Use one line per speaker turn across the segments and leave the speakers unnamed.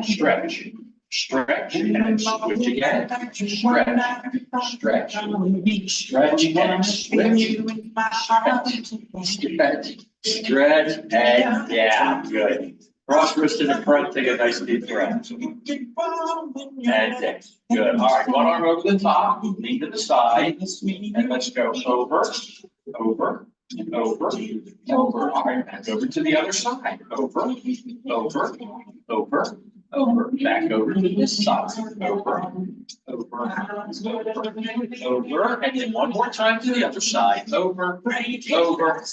stretch, stretch, and switch again. Stretch, stretch, stretch, and switch. Stretch, stretch, and yeah, good. Cross wrist to the front, take a nice deep breath. And six. Good. All right, one arm over the top, knee to the side, and let's go over, over, over, over. All right, back over to the other side. Over, over, over, over. Back over to this side. Over, over, over. And then one more time to the other side. Over, over,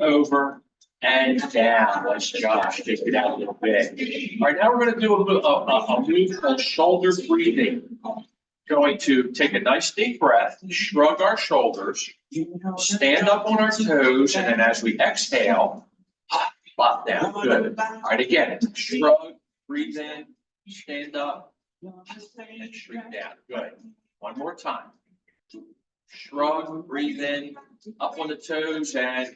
over. And down. Nice job. Take it out a little bit. All right, now we're going to do a move called shoulder breathing. Going to take a nice deep breath, shrug our shoulders, stand up on our toes, and then as we exhale, flop down. Good. All right, again, shrug, breathe in, stand up, and shrink down. Good. One more time. Shrug, breathe in, up on the toes, and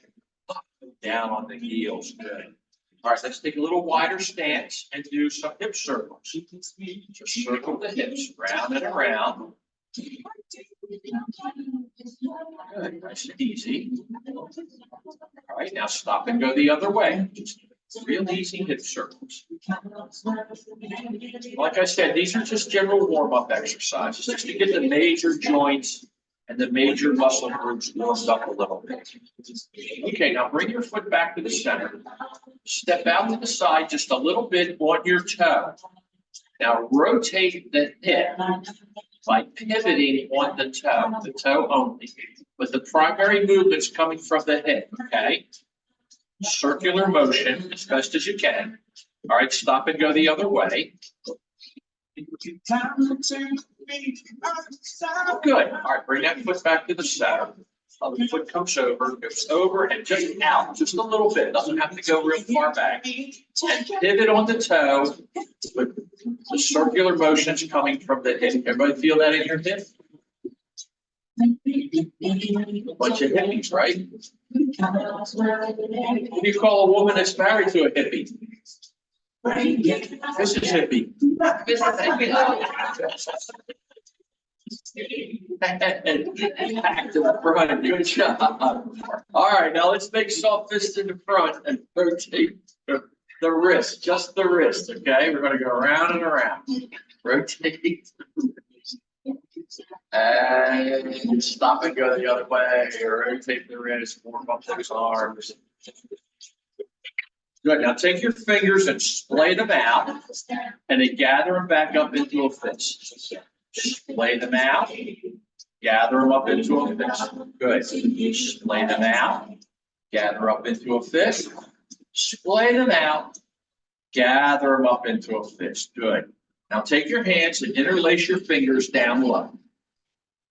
down on the heels. Good. All right, let's take a little wider stance and do some hip circles. Just circle the hips round and around. Good, nice and easy. All right, now stop and go the other way. Just real easy hip circles. Like I said, these are just general warm-up exercises, just to get the major joints and the major muscle groups warmed up a little bit. Okay, now bring your foot back to the center. Step out to the side just a little bit on your toe. Now rotate the hip by pivoting on the toe only. But the primary movement's coming from the hip, okay? Circular motion as best as you can. All right, stop and go the other way. Good. All right, bring that foot back to the center. Other foot comes over, goes over, and just out, just a little bit. Doesn't have to go real far back. And pivot on the toe. But the circular motion's coming from the hip. Everybody feel that in your hip? A bunch of hippies, right? What do you call a woman that's married to a hippie? This is hippie. Back to the front. Good job. All right, now let's make soft fists in the front and rotate the wrist, just the wrist. Okay, we're going to go around and around. Rotate. And stop and go the other way. Rotate the wrist, warm up those arms. Good. Now take your fingers and splay them out, and then gather them back up into a fist. Splay them out, gather them up into a fist. Good. Splay them out, gather up into a fist. Splay them out, gather them up into a fist. Good. Now take your hands and interlace your fingers down low.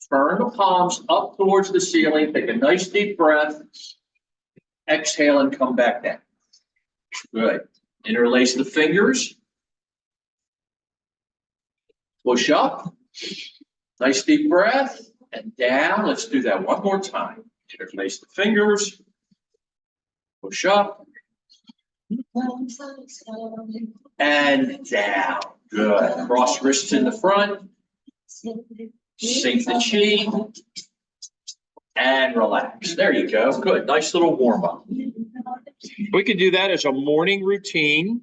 Turn the palms up towards the ceiling. Take a nice deep breath. Exhale and come back down. Good. Interlace the fingers. Push up. Nice deep breath. And down. Let's do that one more time. Interlace the fingers. Push up. And down. Good. Cross wrists in the front. Sink the chi. And relax. There you go. Good. Nice little warm up. We can do that as a morning routine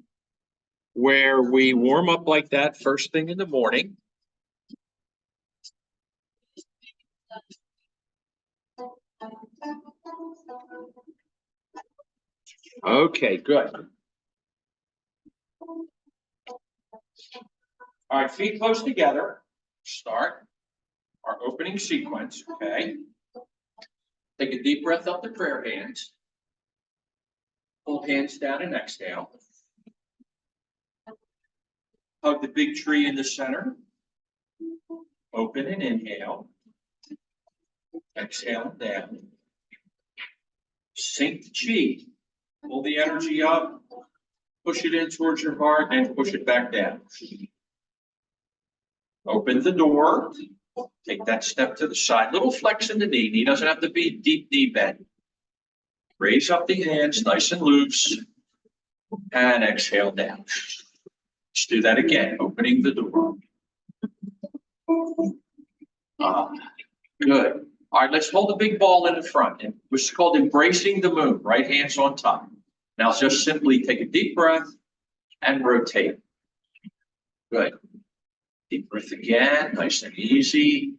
where we warm up like that first thing in the morning. Okay, good. All right, feet close together. Start our opening sequence, okay? Take a deep breath up to prayer hands. Pull hands down and exhale. Hug the big tree in the center. Open and inhale. Exhale down. Sink the chi. Pull the energy up. Push it in towards your heart and push it back down. Open the door. Take that step to the side. Little flex in the knee. Knee doesn't have to be deep knee bend. Raise up the hands nice and loose. And exhale down. Let's do that again, opening the door. Good. All right, let's hold the big ball in the front, which is called embracing the moon. Right hand's on top. Now just simply take a deep breath and rotate. Good. Deep breath again, nice and easy.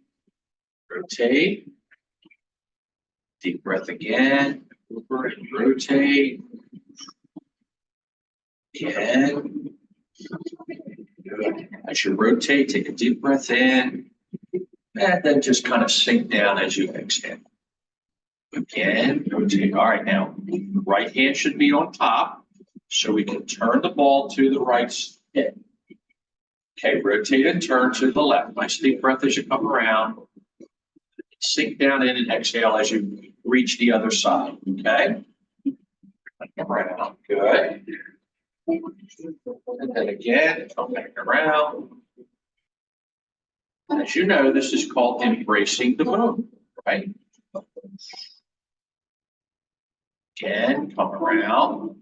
Rotate. Deep breath again. Over and rotate. Again. Good. As you rotate, take a deep breath in. And then just kind of sink down as you exhale. Again, rotate. All right, now, the right hand should be on top, so we can turn the ball to the right hip. Okay, rotate and turn to the left. Nice deep breath as you come around. Sink down in and exhale as you reach the other side, okay? Come around, good. And then again, come back around. As you know, this is called embracing the moon, right? Again, come around.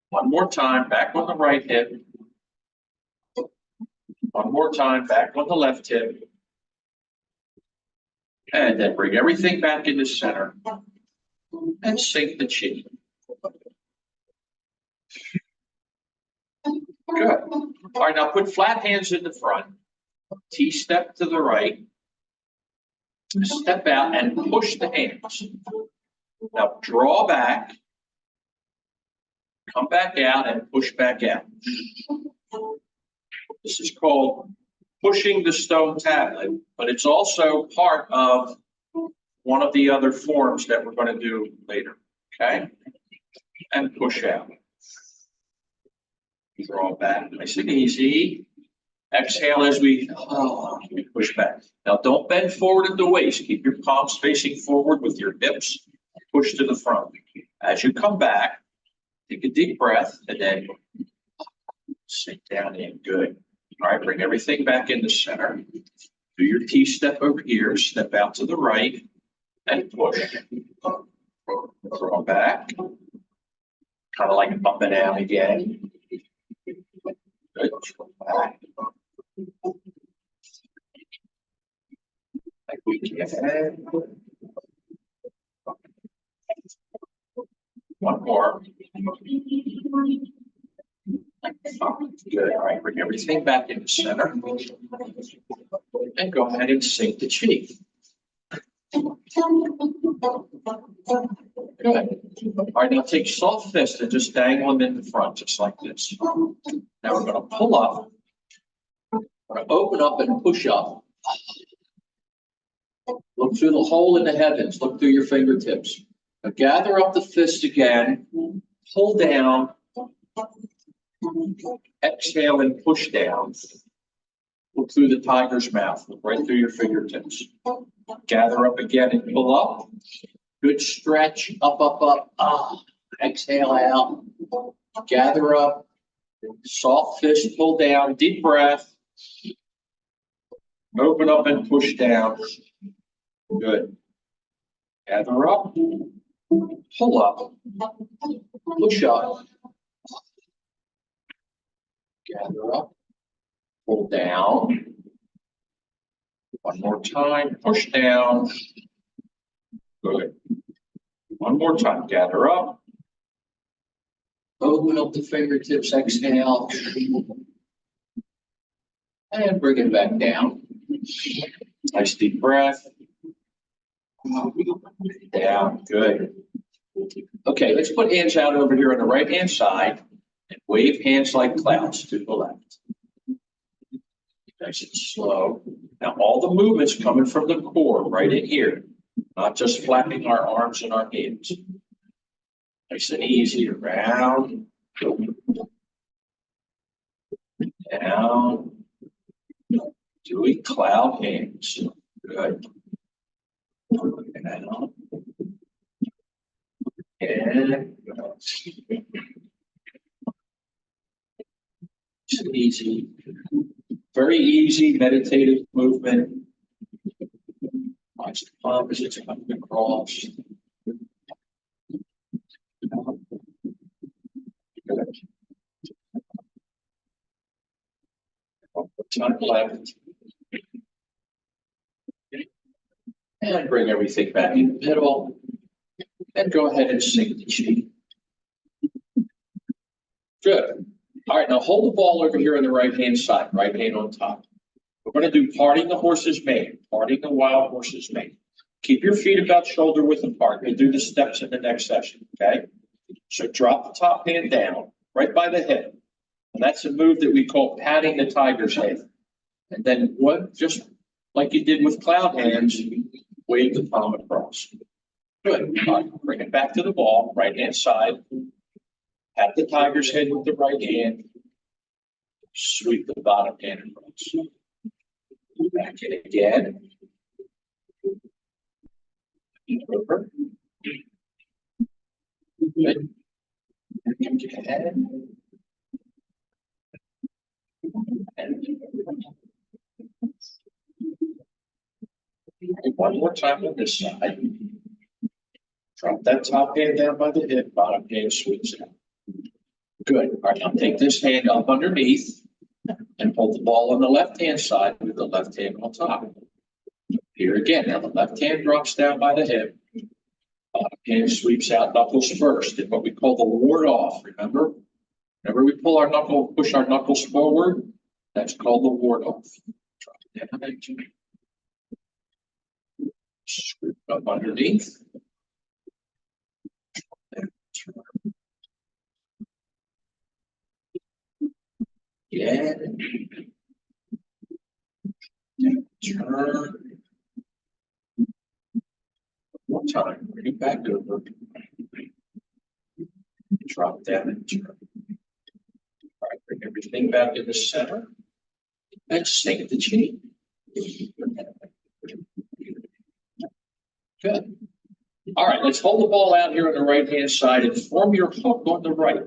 One more time, back on the right hip. One more time, back on the left hip. And then bring everything back into center. And sink the chi. Good. All right, now put flat hands in the front. T-step to the right. Step out and push the hands. Now draw back. Come back out and push back out. This is called pushing the stone tablet, but it's also part of one of the other forms that we're going to do later, okay? And push out. Draw back, nice and easy. Exhale as we push back. Now don't bend forward at the waist. Keep your palms facing forward with your hips. Push to the front. As you come back, take a deep breath and then sink down in. Good. All right, bring everything back into center. Do your T-step over here. Step out to the right and push. Draw back. Kind of like a bump and down again. Good. Back. Like we can. One more. Good. All right, bring everything back into center. And go ahead and sink the chi. Good. All right, now take soft fists and just dangle them in the front, just like this. Now we're going to pull up. We're going to open up and push up. Look through the hole in the heavens. Look through your fingertips. Now gather up the fist again. Pull down. Exhale and push down. Look through the tiger's mouth. Look right through your fingertips. Gather up again and pull up. Good stretch. Up, up, up. Exhale out. Gather up. Soft fist, pull down. Deep breath. Open up and push down. Good. Gather up. Pull up. Push up. Gather up. Pull down. One more time. Push down. Good. One more time. Gather up. Open up the fingertips. Exhale. And bring it back down. Nice deep breath. Down. Good. Okay, let's put hands out over here on the right hand side and wave hands like clouds to the left. Nice and slow. Now all the movement's coming from the core right in here, not just flapping our arms and our hands. Nice and easy. Around. Down. Doing cloud hands. Good. Down. And it's easy. Very easy meditative movement. Watch the palms as it's coming across. Good. time left. And bring everything back in the middle. And go ahead and sink the chi. Good. All right, now hold the ball over here on the right-hand side, right hand on top. We're going to do parting the horse's mane, parting the wild horse's mane. Keep your feet about shoulder width apart. We'll do the steps in the next session, okay? So drop the top hand down, right by the hip. And that's a move that we call patting the tiger's head. And then what, just like you did with cloud hands, wave the palm across. Good. All right, bring it back to the ball, right-hand side. Pat the tiger's head with the right hand. Sweep the bottom hand across. Back in again. Over. Good. Again. And one more time on this side. Drop that top hand down by the hip, bottom hand sweeps out. Good. All right, now take this hand up underneath and hold the ball on the left-hand side with the left hand on top. Here again, now the left hand drops down by the hip. Bottom hand sweeps out, knuckles first, in what we call the ward off, remember? Whenever we pull our knuckle, push our knuckles forward, that's called the ward off. Drop it down. Scoop up underneath. Yeah. Turn. One time, bring it back over. Drop down and turn. All right, bring everything back in the center. And sink the chi. Good. All right, let's hold the ball out here on the right-hand side and form your hook on the right.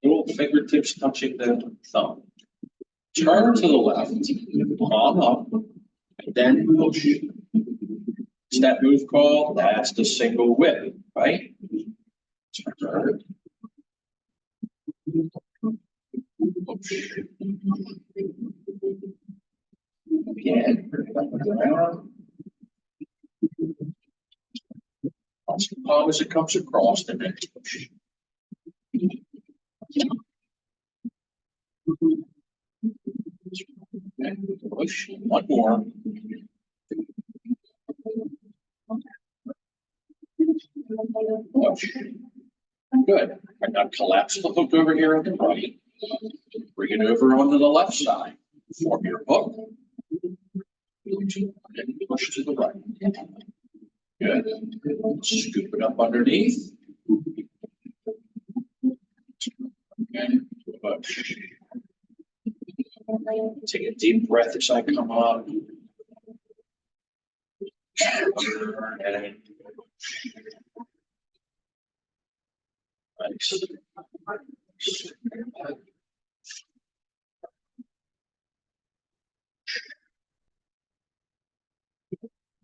Little fingertips touching the thumb. Turn to the left, palm up, and then push. What's that move called? That's the single whip, right? Turn. Push. Again, around. Touch the palm as it comes across, and then push. And push. One more. Push. Good. And now collapse the hook over here on the right. Bring it over onto the left side. Form your hook. And push to the right. Good. Scoop it up underneath. And push. Take a deep breath as I come up. And nice.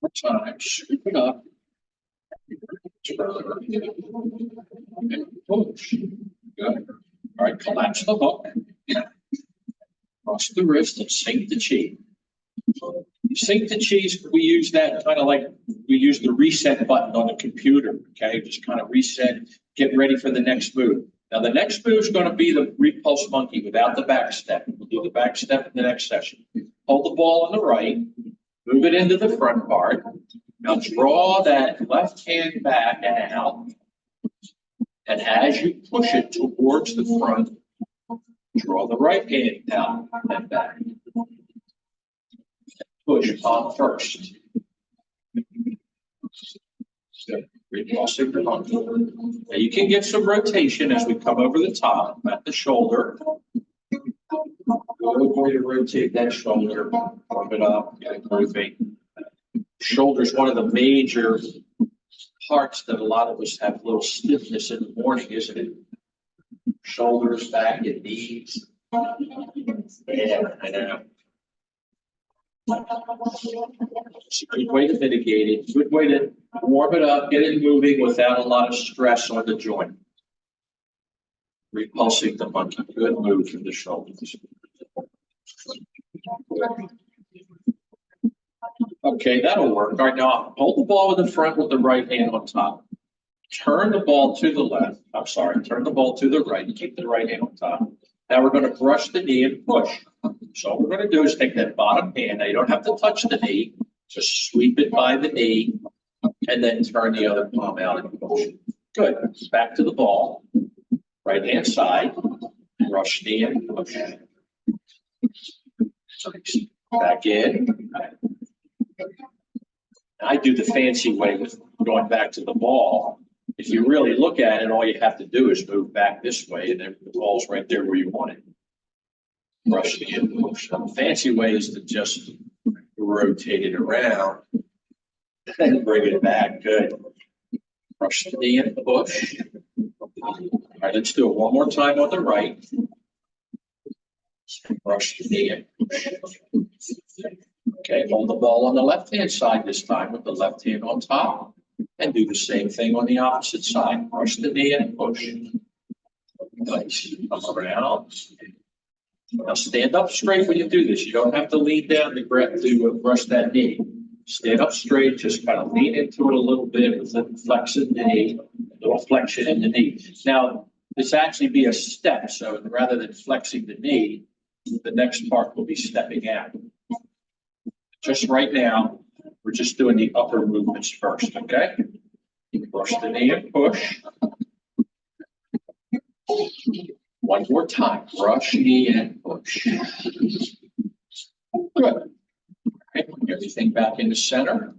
More time, scoop it up. And push. Good. All right, collapse the hook. Cross the wrist and sink the chi. Sink the chi, we use that kind of like we use the reset button on the computer. Okay, just kind of reset, get ready for the next move. Now the next move is going to be the repulse monkey without the back step. We'll do the back step in the next session. Hold the ball on the right, move it into the front part. Now draw that left hand back and out. And as you push it towards the front, draw the right hand out and back. Push palm first. Repulsing the monkey. Now you can get some rotation as we come over the top at the shoulder. We're going to rotate that shoulder, warm it up, get it moving. Shoulder is one of the major parts that a lot of us have a little stiffness in the morning, isn't it? Shoulders, back, and knees. Yeah, I know. It's a good way to mitigate it. Good way to warm it up, get it moving without a lot of stress on the joint. Repulsing the monkey. Good move from the shoulders.
Okay, that'll work. All right, now hold the ball in the front with the right hand on top. Turn the ball to the left. I'm sorry, turn the ball to the right. Keep the right hand on top. Now we're going to brush the knee and push. So what we're going to do is take that bottom hand. Now you don't have to touch the knee. Just sweep it by the knee and then turn the other palm out and push. Good. Back to the ball. Right hand side. Brush knee and push. Back in. I do the fancy way with going back to the ball. If you really look at it, all you have to do is move back this way, and then the ball's right there where you want it. Brush the in push. The fancy way is to just rotate it around and bring it back. Good. Brush the in push. All right, let's do it one more time on the right. Brush the in push. Okay, hold the ball on the left-hand side this time with the left hand on top. And do the same thing on the opposite side. Brush the knee and push. Nice. Come around. Now stand up straight when you do this. You don't have to lean down to brush that knee. Stand up straight, just kind of lean into it a little bit with the flexion knee, a little flexion in the knee. Now, this actually be a step, so rather than flexing the knee, the next part will be stepping out. Just right now, we're just doing the upper movements first, okay? Brush the knee and push. One more time, brush, knee, and push. Good. Okay, bring everything back into center.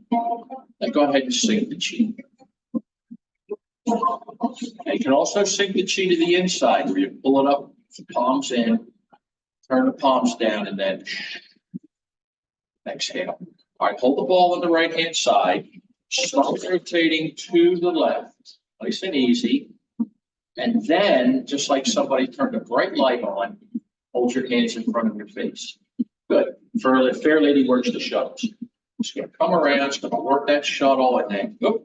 Then go ahead and sink the chi. And you can also sink the chi to the inside where you pull it up, palms in, turn the palms down, and then exhale. All right, hold the ball on the right-hand side. Start rotating to the left, nice and easy. And then, just like somebody turned a bright light on, hold your hands in front of your face. Good. Fair lady works the shuttles. It's going to come around, it's going to work that shuttle, and then boom,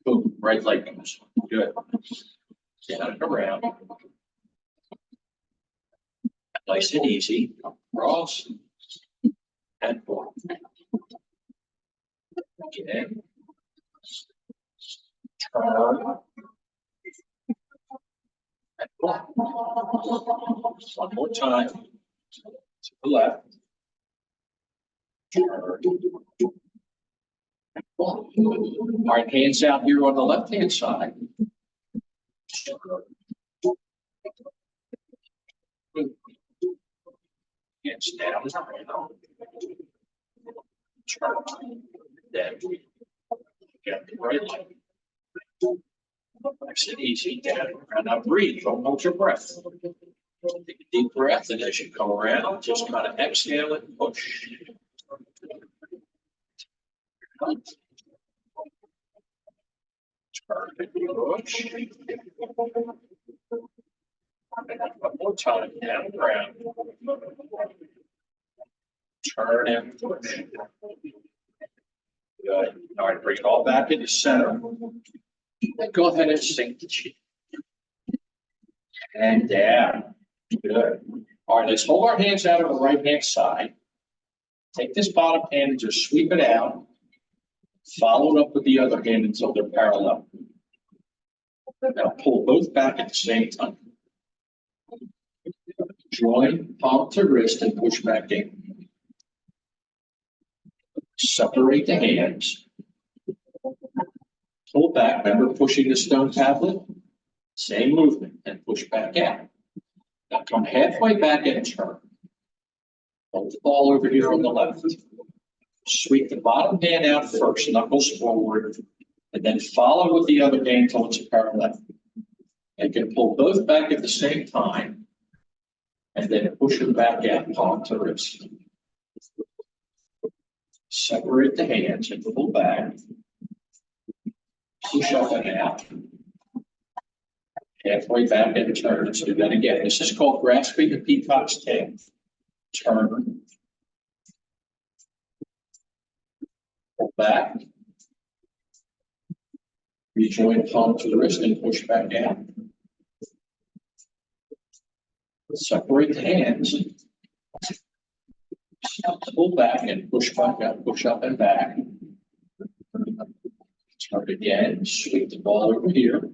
boom, bright light goes. Good. Stand it around. Nice and easy. Cross and forth. Again. Turn. And forth. One more time. To the left. Turn. And forth. All right, hands out here on the left-hand side. Hands down. Turn. Then get the right leg. Nice and easy. Down. And now breathe. Don't hold your breath. Take a deep breath, and as you come around, just kind of exhale and push. Turn and push. One more time. Down and around. Turn and push. Good. All right, bring it all back into center. And go ahead and sink the chi. And down. Good. All right, let's hold our hands out on the right-hand side. Take this bottom hand and just sweep it out. Follow it up with the other hand until they're parallel. Now pull both back at the same time. Join palm to wrist and push back in. Separate the hands. Pull back. Remember pushing the stone tablet? Same movement and push back out. Now come halfway back and turn. Hold the ball over here on the left. Sweep the bottom hand out first, knuckles forward, and then follow with the other hand until it's parallel. And you can pull both back at the same time, and then push them back out, palm to wrist. Separate the hands and pull back. Push up and out. Halfway back and turn. Let's do that again. This is called grasping the peacock's tail. Turn. Pull back. Rejoin palm to the wrist and push back down. Separate the hands. Pull back and push back up, push up and back. Start again, sweep the ball over here.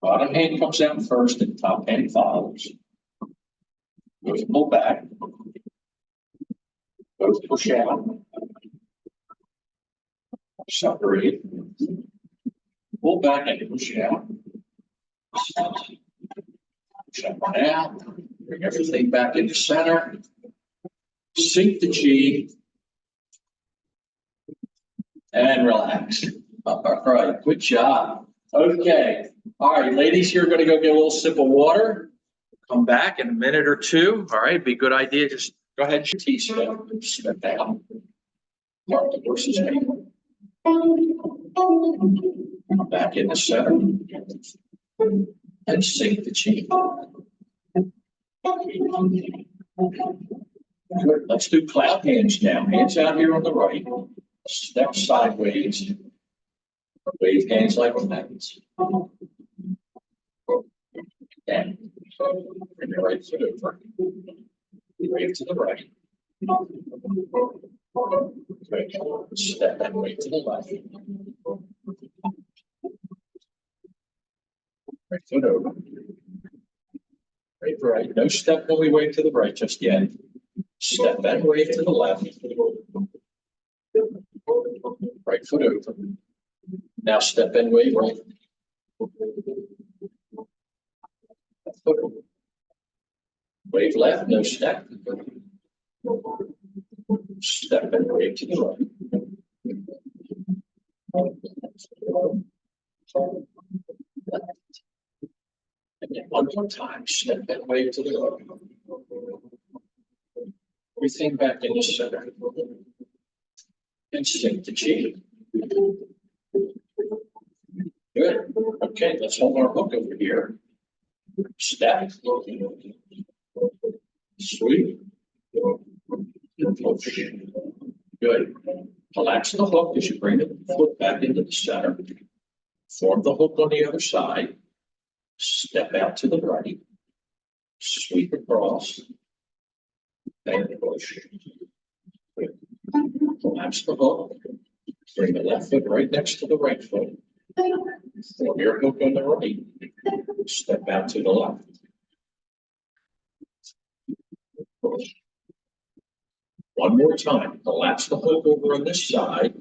Bottom hand comes out first and top hand follows. Goes pull back. Goes push out. Separate. Pull back and push out. Push up and out. Bring everything back into center. Sink the chi. And relax. All right, good job. Okay. All right, ladies, you're going to go get a little sip of water. Come back in a minute or two. All right, be a good idea. Just go ahead and T-step. Step down. Mark the horse's head. Back in the center. And sink the chi. Good. Let's do cloud hands now. Hands out here on the right. Step sideways. Wave hands like that. And bring your right foot over. Wave to the right. Good. Step and wave to the left. Right foot over. Right. No step when we wave to the right just yet. Step and wave to the left. Right foot over. Now step and wave right. Left foot over. Wave left, no step. Step and wave to the right. And then one more time, step and wave to the right. Everything back in the center. And sink the chi. Good. Okay, let's hold our hook over here. Step. Sweep. Push. Good. Relax the hook as you bring the foot back into the center. Form the hook on the other side. Step out to the right. Sweep across. And push. Good. Collapse the hook. Bring the left foot right next to the right foot. Form your hook on the right. Step out to the left. Push. One more time. Collapse the hook over on this side.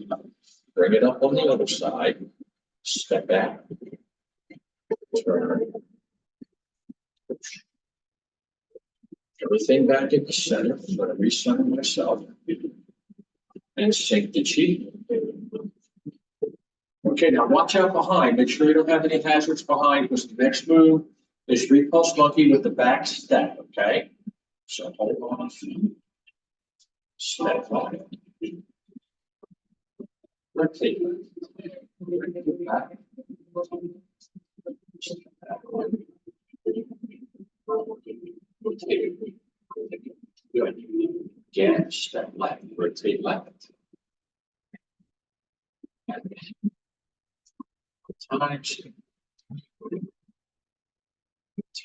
Bring it up on the other side. Step back. Turn. Push. Everything back in the center. I'm going to recenter myself. And sink the chi. Okay, now watch out behind. Make sure you don't have any hazards behind because the next move is repulse monkey with the back step, okay? So hold on. Step on. Rotate. Back. Good. Again, step left, rotate left. Times.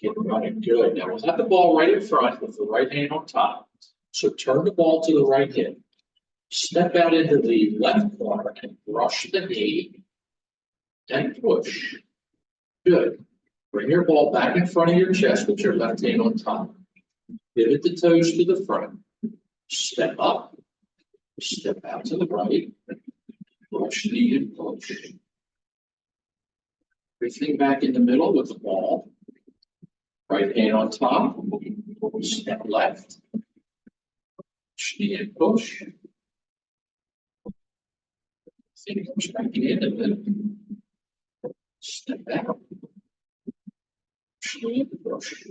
Get running good. Now we'll have the ball right in front with the right hand on top. So turn the ball to the right hip. Step out into the left corner and brush the knee and push. Good. Bring your ball back in front of your chest with your left hand on top. Pivot the toes to the front. Step up. Step out to the right. Brush knee and push. Everything back in the middle with the ball. Right hand on top. Step left. Knee and push. Thing comes back in and then step back. Knee and push.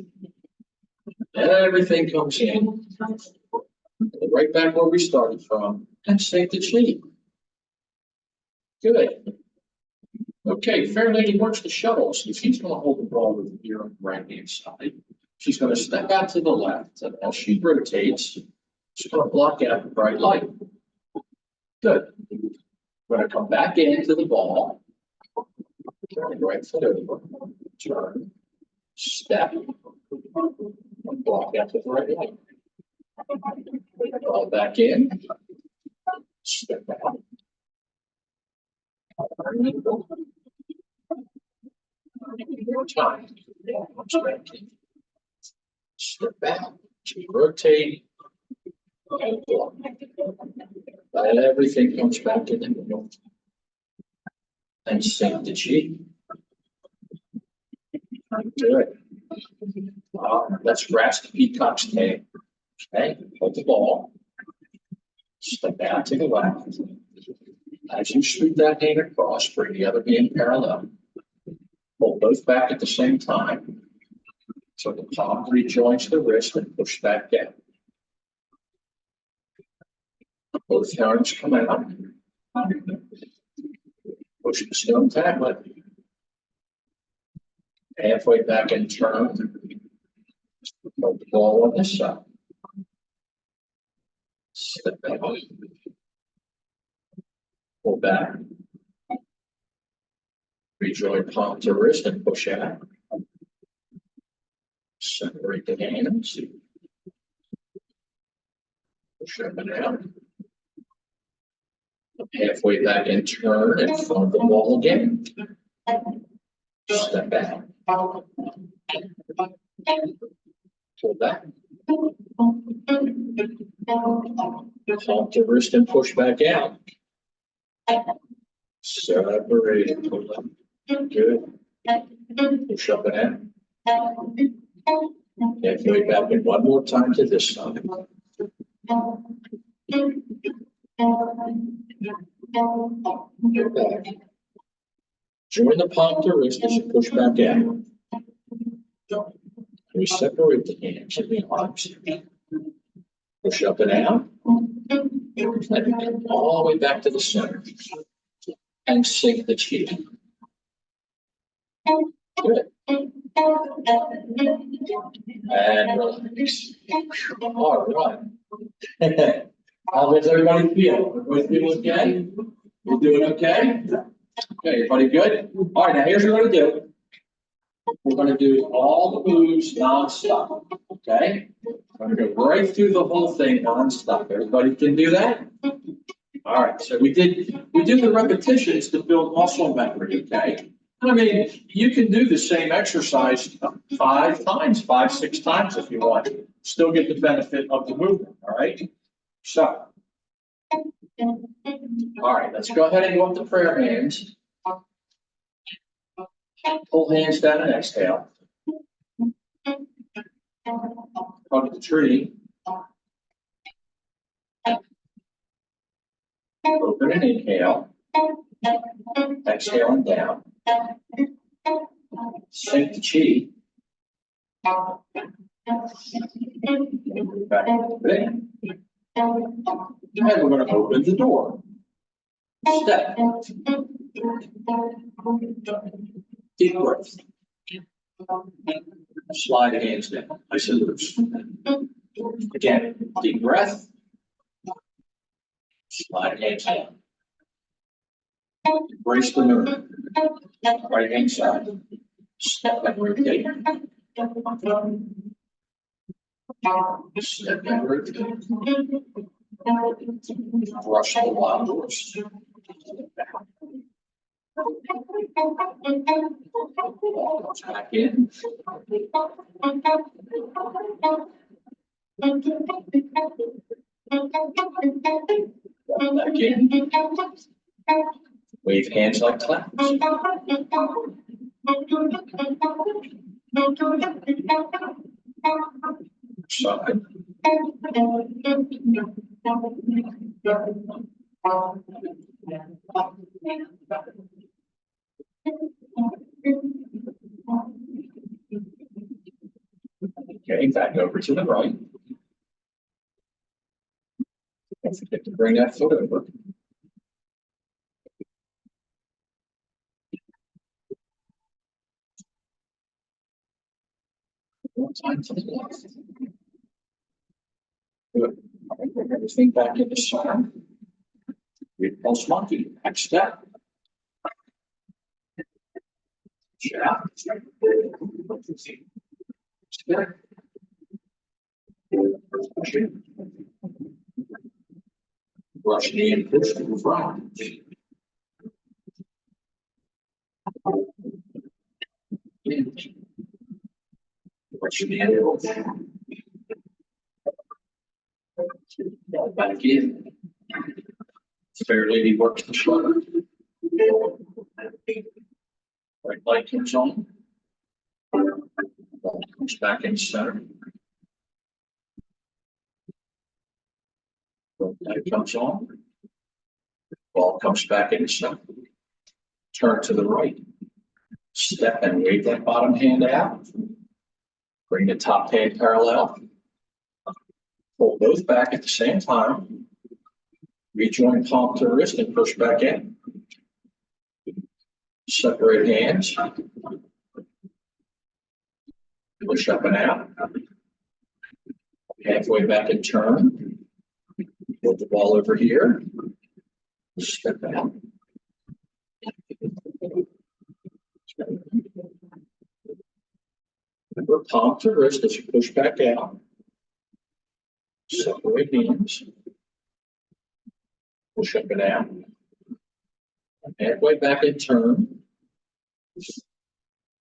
Everything comes in. Right back where we started from. And sink the chi. Good. Okay, Fair Lady works the shuttle. So she's going to hold the ball over here on the right hand side. She's going to step out to the left. And as she rotates, she's going to block out the bright light. Good. We're going to come back into the ball. Turn right foot over. Turn. Step. And block out to the right light. Ball back in. Step out. More time. Step back. Rotate. Let everything comes back in the middle. And sink the chi. Good. Let's grasp the peacock's tail. Okay, hold the ball. Step out to the left. As you sweep that hand across, bring the other hand parallel. Pull both back at the same time. So the palm rejoins the wrist and push back down. Both arms come out. Push the stone tablet. Halfway back and turn. Hold the ball on this side. Step back. Pull back. Rejoin palm to wrist and push out. Separate the hands. Push up and out. Halfway back and turn and follow the ball again. Step back. Pull back. Palm to wrist and push back out. Separate. Pull up. Good. Push up and out. Halfway back and one more time to this side. Get back. Join the palm to wrist as you push back out. We separate the hands and the arms. Push up and out. And all the way back to the center. And sink the chi. Good. And relax. All right. How does everybody feel? Everybody feel okay? You're doing okay? Okay, everybody good? All right, now here's what we're going to do. We're going to do all the moves non-stop, okay? We're going to go right through the whole thing non-stop. Everybody can do that? All right, so we do the repetitions to build muscle memory, okay? I mean, you can do the same exercise 5 times, 5, 6 times if you want. Still get the benefit of the movement, all right? So, all right, let's go ahead and go up to prayer hands. Pull hands down and exhale. Hug the tree. Open and inhale. Exhale and down. Sink the chi. Back in. And we're going to open the door. Step. Deep breath. Slide hands down. Nice and loose. Again, deep breath. Slide hands down. Embrace the movement. Right hand side. Step and rotate. Step and rotate. Brush the wild doors. Back in. Back in. Wave hands like claps. Side. Okay, back over to the right. Don't forget to bring that foot over. One time to the left. Good. Bring everything back into side. Repulse monkey. Next step. Jab. Brush knee and push to the front. Brush knee and push. Back in. Fair lady works the shoulder. Right leg comes on. Ball comes back in center. Right leg comes on. Ball comes back in center. Turn to the right. Step and wave that bottom hand out. Bring the top hand parallel. Pull both back at the same time. Rejoin palm to wrist and push back in. Separate hands. Push up and out. Halfway back and turn. Put the ball over here. Step out. Remember, palm to wrist as you push back out. Separate hands. Push up and out. Halfway back and turn.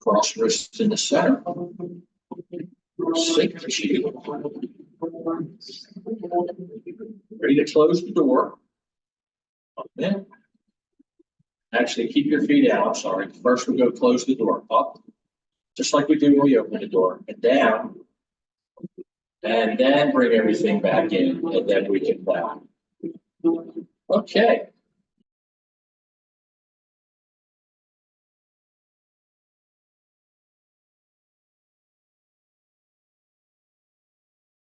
Cross wrists in the center. Sink the shield. Ready to close the door. Then, actually keep your feet out. I'm sorry. First we go close the door. Up. Just like we do when we open the door. And down. And then bring everything back in. And then we can bow. Okay.